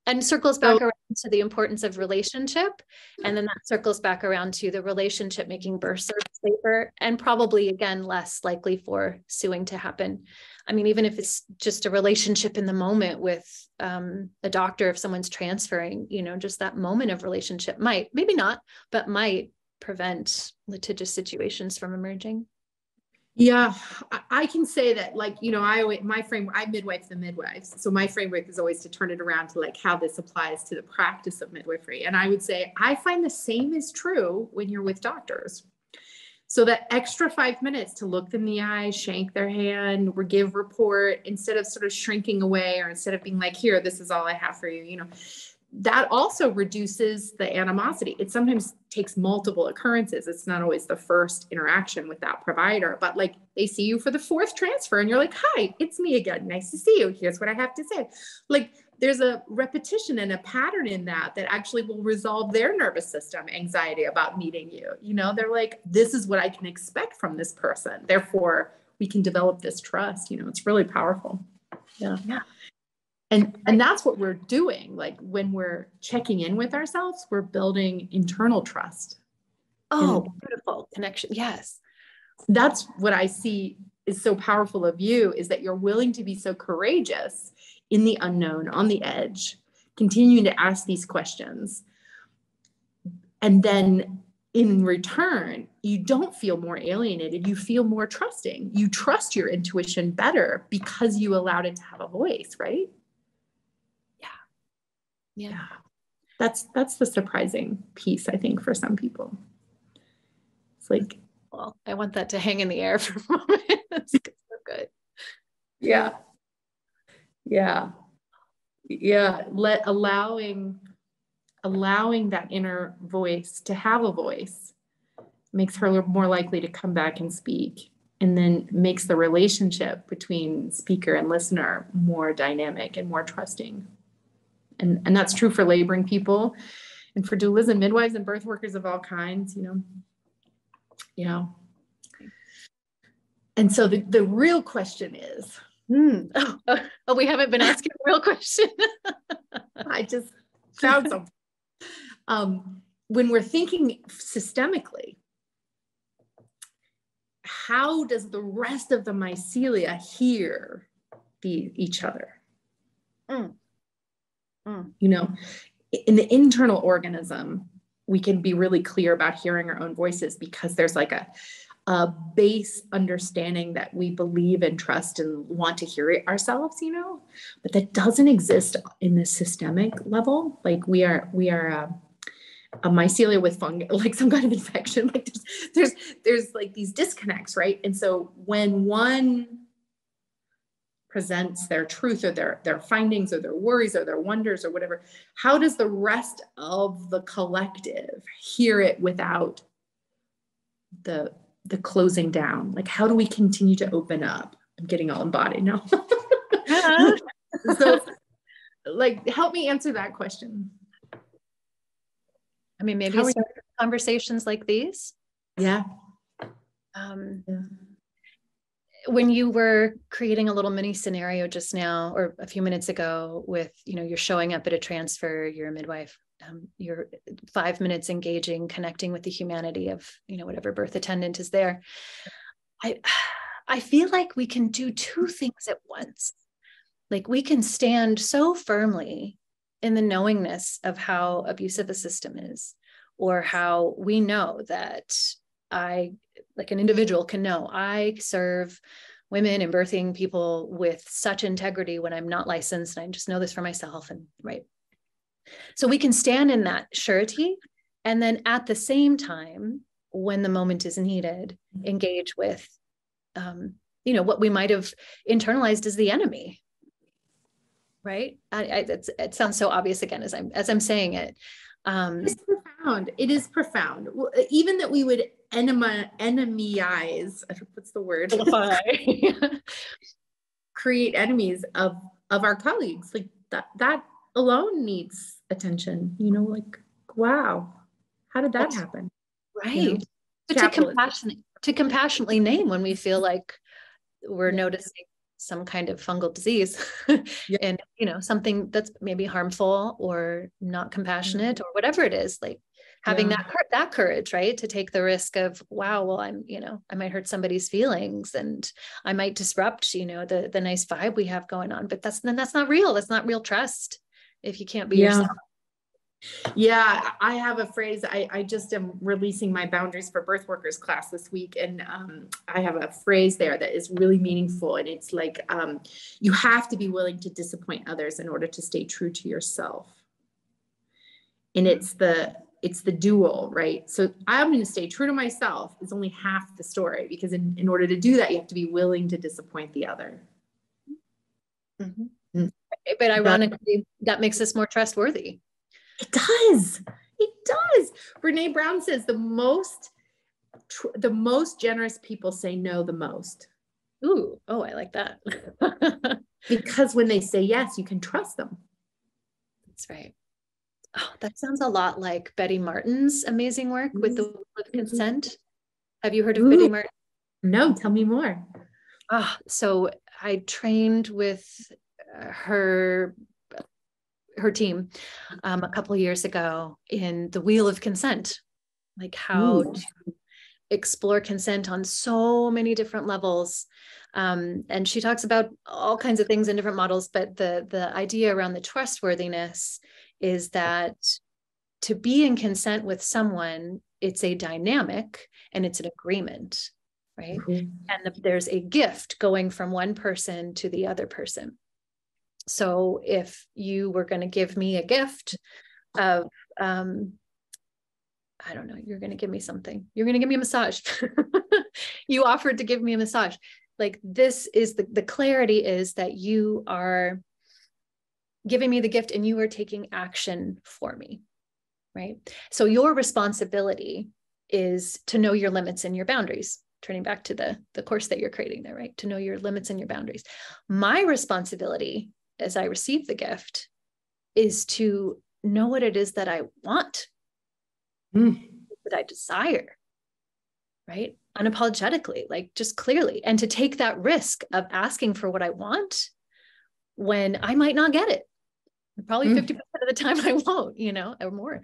And circles back around to the importance of relationship. And then that circles back around to the relationship making birth safer, and probably, again, less likely for suing to happen. I mean, even if it's just a relationship in the moment with a doctor, if someone's transferring, just that moment of relationship maybe not, but might prevent litigious situations from emerging. Yeah, I can say that, I midwife the midwives. So my framework is always to turn it around to how this applies to the practice of midwifery. And I would say, I find the same is true when you're with doctors. So that extra 5 minutes to look them in the eye, shake their hand, or give report, instead of sort of shrinking away, or instead of being like, here, this is all I have for you, that also reduces the animosity. It sometimes takes multiple occurrences. It's not always the first interaction with that provider, but they see you for the fourth transfer and you're like, hi, it's me again. Nice to see you. Here's what I have to say. There's a repetition and a pattern in that actually will resolve their nervous system anxiety about meeting you. They're like, this is what I can expect from this person. Therefore, we can develop this trust. It's really powerful. Yeah. And that's what we're doing. When we're checking in with ourselves, we're building internal trust. Oh, beautiful connection. Yes. That's what I see is so powerful of you, is that you're willing to be so courageous in the unknown, on the edge, continuing to ask these questions. And then in return, you don't feel more alienated. You feel more trusting. You trust your intuition better because you allowed it to have a voice, right? Yeah. That's the surprising piece, I think, for some people. It's well, I want that to hang in the air for a moment. That's so good. Yeah. Allowing that inner voice to have a voice makes her more likely to come back and speak, and then makes the relationship between speaker and listener more dynamic and more trusting. And that's true for laboring people, and for doulas and midwives and birth workers of all kinds, And so the real question is, we haven't been asking the real question. I just found something. When we're thinking systemically, how does the rest of the mycelia hear each other? In the internal organism, we can be really clear about hearing our own voices, because there's a a base understanding that we believe and trust and want to hear it ourselves, but that doesn't exist in the systemic level. Like we are a mycelia with fungus, like some kind of infection. Like there's like these disconnects, right? And so when one presents their truth or their findings or their worries or their wonders or whatever, how does the rest of the collective hear it without the closing down? Like, how do we continue to open up? I'm getting all embodied now. So like, help me answer that question. I mean, maybe start conversations like these. Yeah. When you were creating a little mini scenario just now, or a few minutes ago with, you're showing up at a transfer, you're a midwife, you're 5 minutes engaging, connecting with the humanity of, whatever birth attendant is there. I feel like we can do two things at once. Like we can stand so firmly in the knowingness of how abusive a system is, or how we know that like an individual can know I serve women and birthing people with such integrity when I'm not licensed, and I just know this for myself, and right. So we can stand in that surety, and then at the same time, when the moment is needed, engage with, what we might have internalized as the enemy. Right? It sounds so obvious again as I'm saying it. It's profound. It is profound. Even that we would enemize, what's the word? Create enemies of our colleagues. Like that alone needs attention. Like, wow, how did that happen? Right. To compassionately name when we feel like we're noticing some kind of fungal disease and, something that's maybe harmful or not compassionate or whatever it is, like having that courage, right? To take the risk of, wow, well, I might hurt somebody's feelings and I might disrupt, the nice vibe we have going on, but that's not real. That's not real trust if you can't be yourself. Yeah, I have a phrase. I just am releasing my boundaries for birth workers class this week. And I have a phrase there that is really meaningful. And it's like, you have to be willing to disappoint others in order to stay true to yourself. And it's the dual, right? So I'm going to stay true to myself is only half the story, because in order to do that, you have to be willing to disappoint the other. Mm-hmm. But ironically, that makes us more trustworthy. It does. Brene Brown says the most generous people say no the most. Ooh, oh, I like that. Because when they say yes, you can trust them. That's right. Oh, that sounds a lot like Betty Martin's amazing work with the will of consent. Have you heard of Betty Martin? No, tell me more. So I trained with her team a couple of years ago in the wheel of consent, like how to explore consent on so many different levels. And she talks about all kinds of things in different models, but the idea around the trustworthiness is that to be in consent with someone, it's a dynamic and it's an agreement, right? And there's a gift going from one person to the other person. So if you were going to give me a gift of, I don't know, you're going to give me something. You're going to give me a massage. You offered to give me a massage. Like this is the clarity is that you are giving me the gift and you are taking action for me, right? So your responsibility is to know your limits and your boundaries. Turning back to the course that you're creating there, right? To know your limits and your boundaries. My responsibility as I receive the gift is to know what it is that I want, that I desire, right? Unapologetically, like just clearly, and to take that risk of asking for what I want when I might not get it. Probably 50% of the time I won't, or more.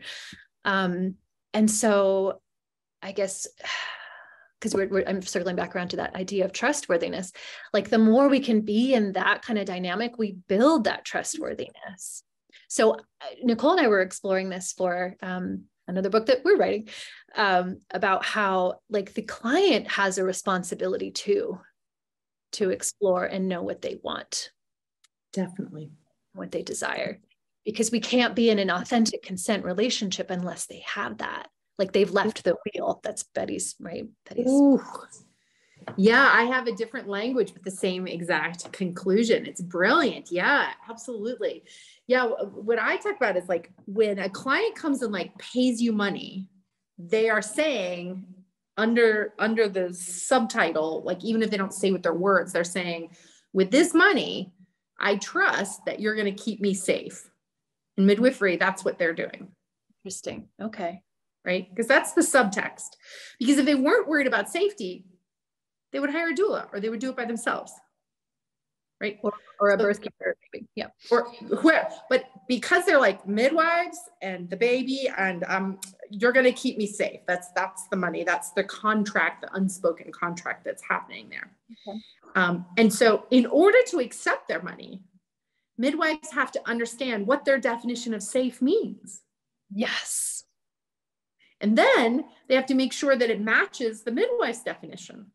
And so I guess, because I'm circling back around to that idea of trustworthiness. Like the more we can be in that kind of dynamic, we build that trustworthiness. So Nicole and I were exploring this for another book that we're writing, about how like the client has a responsibility too, to explore and know what they want. Definitely. What they desire, because we can't be in an authentic consent relationship unless they have that. Like they've left the wheel. That's Betty's, right? Betty's. Ooh. Yeah, I have a different language with the same exact conclusion. It's brilliant. Yeah, absolutely. Yeah, what I talk about is like when a client comes and like pays you money, they are saying under the subtitle, like even if they don't say with their words, they're saying, with this money, I trust that you're going to keep me safe. In midwifery, that's what they're doing. Interesting. Okay. Right? Because that's the subtext. Because if they weren't worried about safety, they would hire a doula or they would do it by themselves. Right? Or a birth care, maybe. Yeah. Or whoever. But because they're like midwives and the baby and you're going to keep me safe. That's the money. That's the contract, the unspoken contract that's happening there. Okay. And so in order to accept their money, midwives have to understand what their definition of safe means. Yes. And then they have to make sure that it matches the midwife's definition.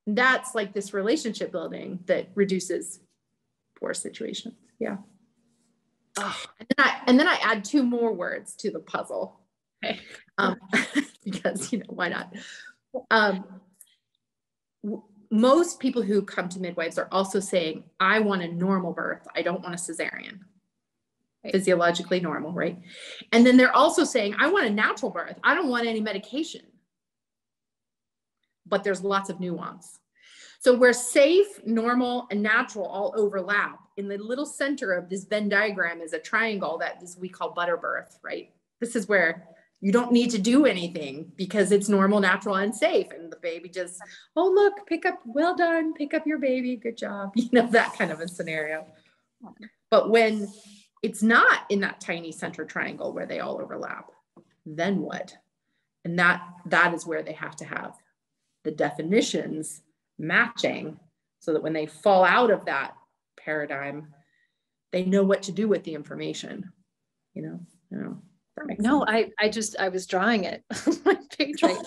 That's like this relationship building that reduces poor situations. Yeah. Oh. And then I add two more words to the puzzle. Okay. Because, why not? Most people who come to midwives are also saying, I want a normal birth. I don't want a cesarean. Right. Physiologically normal, right? And then they're also saying, I want a natural birth. I don't want any medication. But there's lots of nuance. So where safe, normal, and natural all overlap, in the little center of this Venn diagram is a triangle that we call butter birth, right? This is where you don't need to do anything because it's normal, natural, and safe. And the baby just, oh, look, pick up, well done, pick up your baby, good job. That kind of a scenario. But when it's not in that tiny center triangle where they all overlap, then what? And that is where they have to have the definitions matching so that when they fall out of that paradigm, they know what to do with the information. No, I was drawing it on my page, right?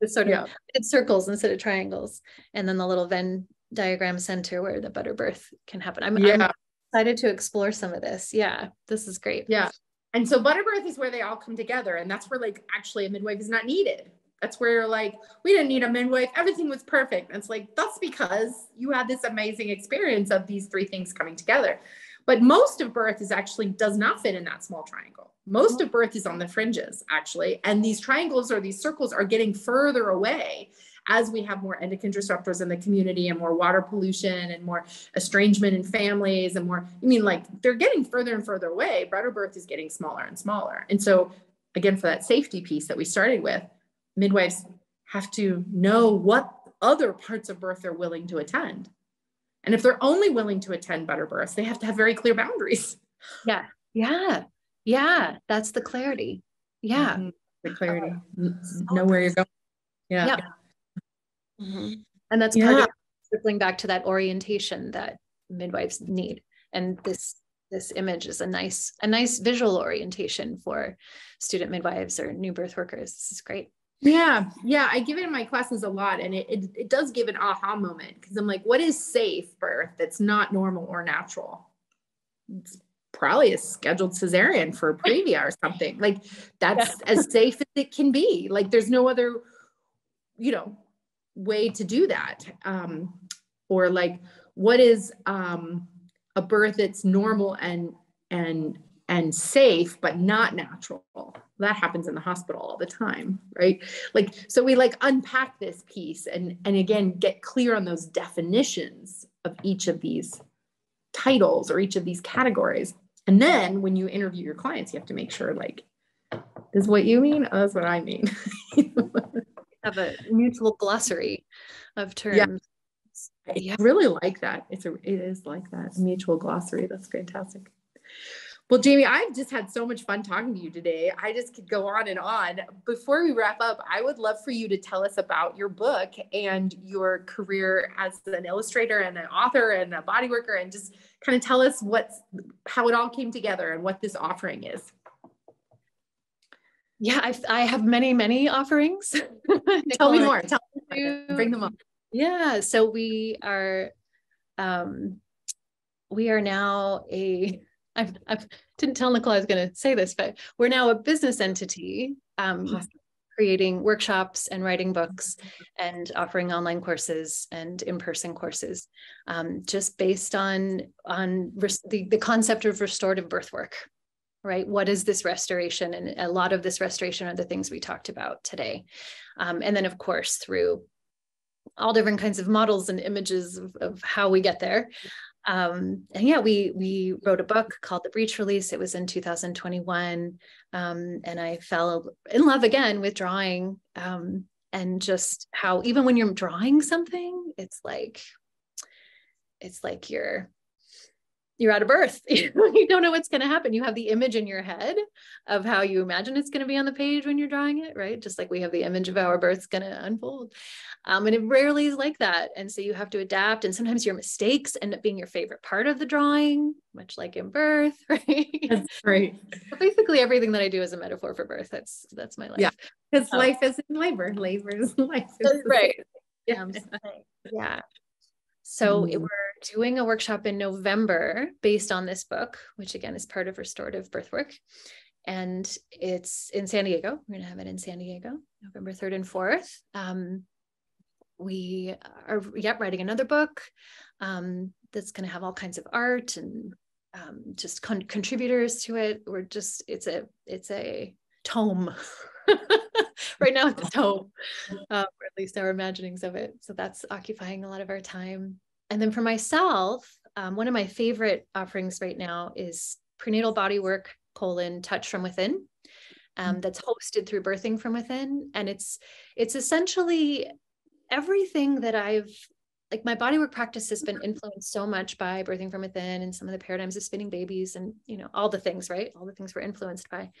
It's sort of it's circles instead of triangles, and then the little Venn diagram center where the butter birth can happen. I'm excited to explore some of this. Yeah, this is great. Yeah, and so butter birth is where they all come together, and that's where like actually a midwife is not needed. That's where you're like, we didn't need a midwife. Everything was perfect. And it's like, that's because you had this amazing experience of these three things coming together. But most of birth does not fit in that small triangle. Most of birth is on the fringes, actually. And these triangles or these circles are getting further away as we have more endocrine disruptors in the community and more water pollution and more estrangement in families and more, they're getting further and further away. Butter birth is getting smaller and smaller. And so again, for that safety piece that we started with, midwives have to know what other parts of birth they're willing to attend. And if they're only willing to attend butter births, they have to have very clear boundaries. Yeah. Yeah. Yeah. That's the clarity. Yeah. Mm-hmm. The clarity. Know where you're going. Yeah. Yeah. Mm-hmm. And that's part of circling back to that orientation that midwives need. And this image is a nice visual orientation for student midwives or new birth workers. This is great. Yeah. I give it in my classes a lot, and it does give an aha moment, because I'm like, what is safe birth that's not normal or natural? It's probably a scheduled cesarean for a previa or something. Like that's as safe as it can be. Like there's no other, way to do that. Or like, what is a birth that's normal and safe, but not natural? That happens in the hospital all the time, right? Like, so we unpack this piece and again, get clear on those definitions of each of these titles or each of these categories. And then when you interview your clients, you have to make sure this is what you mean? Oh, that's what I mean. Have a mutual glossary of terms. I really like that. It is like that, a mutual glossary. That's fantastic. Well, Jamie, I've just had so much fun talking to you today. I just could go on and on. Before we wrap up, I would love for you to tell us about your book and your career as an illustrator and an author and a bodyworker, and just kind of tell us how it all came together and what this offering is. Yeah, I have many offerings. Tell me more. Bring them up. Yeah. So we are now I didn't tell Nicole I was going to say this, but we're now a business entity, creating workshops and writing books and offering online courses and in-person courses, just based on the concept of restorative birth work. Right? What is this restoration? And a lot of this restoration are the things we talked about today. And then, of course, through all different kinds of models and images of how we get there. And yeah, we wrote a book called The Breach Release. It was in 2021. And I fell in love again with drawing, and just how even when you're drawing something, it's like you're out of birth. You don't know what's going to happen. You have the image in your head of how you imagine it's going to be on the page when you're drawing it, right? Just like we have the image of how our birth's going to unfold. And it rarely is like that. And so you have to adapt. And sometimes your mistakes end up being your favorite part of the drawing, much like in birth, right? That's right. So basically everything that I do is a metaphor for birth. That's my life. Yeah. Because life is in labor. Labor is life. Right. Yeah. So we're doing a workshop in November based on this book, which again is part of restorative birth work. And it's in San Diego. We're going to have it in San Diego, November 3rd and 4th. We are writing another book that's going to have all kinds of art and just contributors to it. It's a tome. Right now it's a tome, or at least our imaginings of it. So that's occupying a lot of our time. And then for myself, one of my favorite offerings right now is prenatal bodywork / touch from within. That's hosted through Birthing from Within. And it's essentially everything that my bodywork practice has been influenced so much by Birthing from Within and some of the paradigms of spinning babies and, all the things, right? All the things we're influenced by.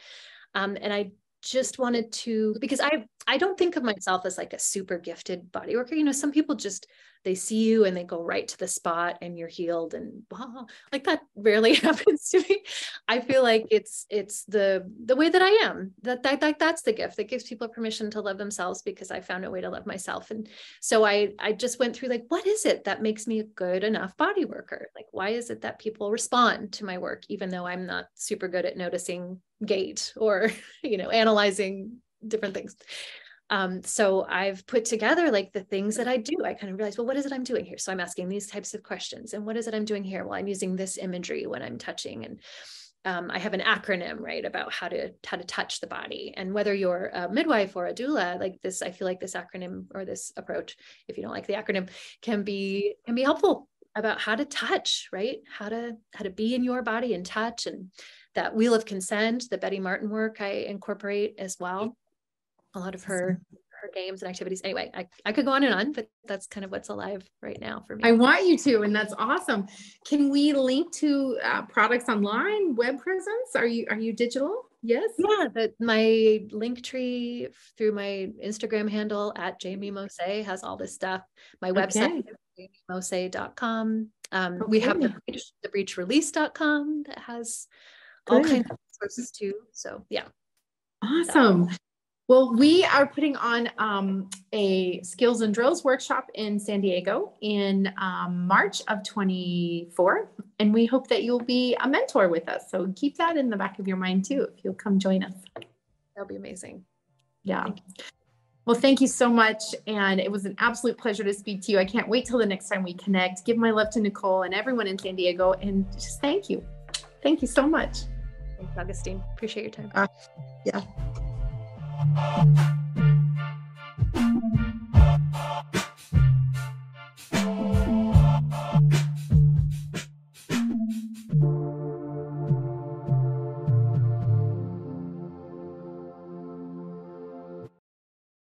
And I just wanted to, because I don't think of myself as like a super gifted body worker. Some people they see you and they go right to the spot and you're healed, and wow, like that rarely happens to me. I feel like it's the way that I am, that's the gift that gives people permission to love themselves, because I found a way to love myself. And so I just went through what is it that makes me a good enough body worker? Like, why is it that people respond to my work, even though I'm not super good at noticing gait or, analyzing different things. So I've put together the things that I do. I kind of realized, well, what is it I'm doing here? So I'm asking these types of questions. And what is it I'm doing here? Well, I'm using this imagery when I'm touching. And I have an acronym, right, about how to touch the body. And whether you're a midwife or a doula, I feel like this acronym or this approach, if you don't like the acronym, can be helpful about how to touch, right? How to be in your body and touch. And that wheel of consent, the Betty Martin work, I incorporate as well. A lot of her games and activities. Anyway, I could go on and on, but that's kind of what's alive right now for me. I want you to, and that's awesome. Can we link to products online, web presence? Are you digital? Yes. Yeah, my link tree through my Instagram handle at Jamie Mossay has all this stuff. My website is jamiemossay.com. We have the breachrelease.com that has all kinds of resources too. So yeah. Awesome. Well, we are putting on a skills and drills workshop in San Diego in March of 24. And we hope that you'll be a mentor with us. So keep that in the back of your mind too, if you'll come join us. That'll be amazing. Yeah. Well, thank you so much. And it was an absolute pleasure to speak to you. I can't wait till the next time we connect. Give my love to Nicole and everyone in San Diego. And just thank you. Thank you so much. Thanks, Augustine. Appreciate your time. Yeah.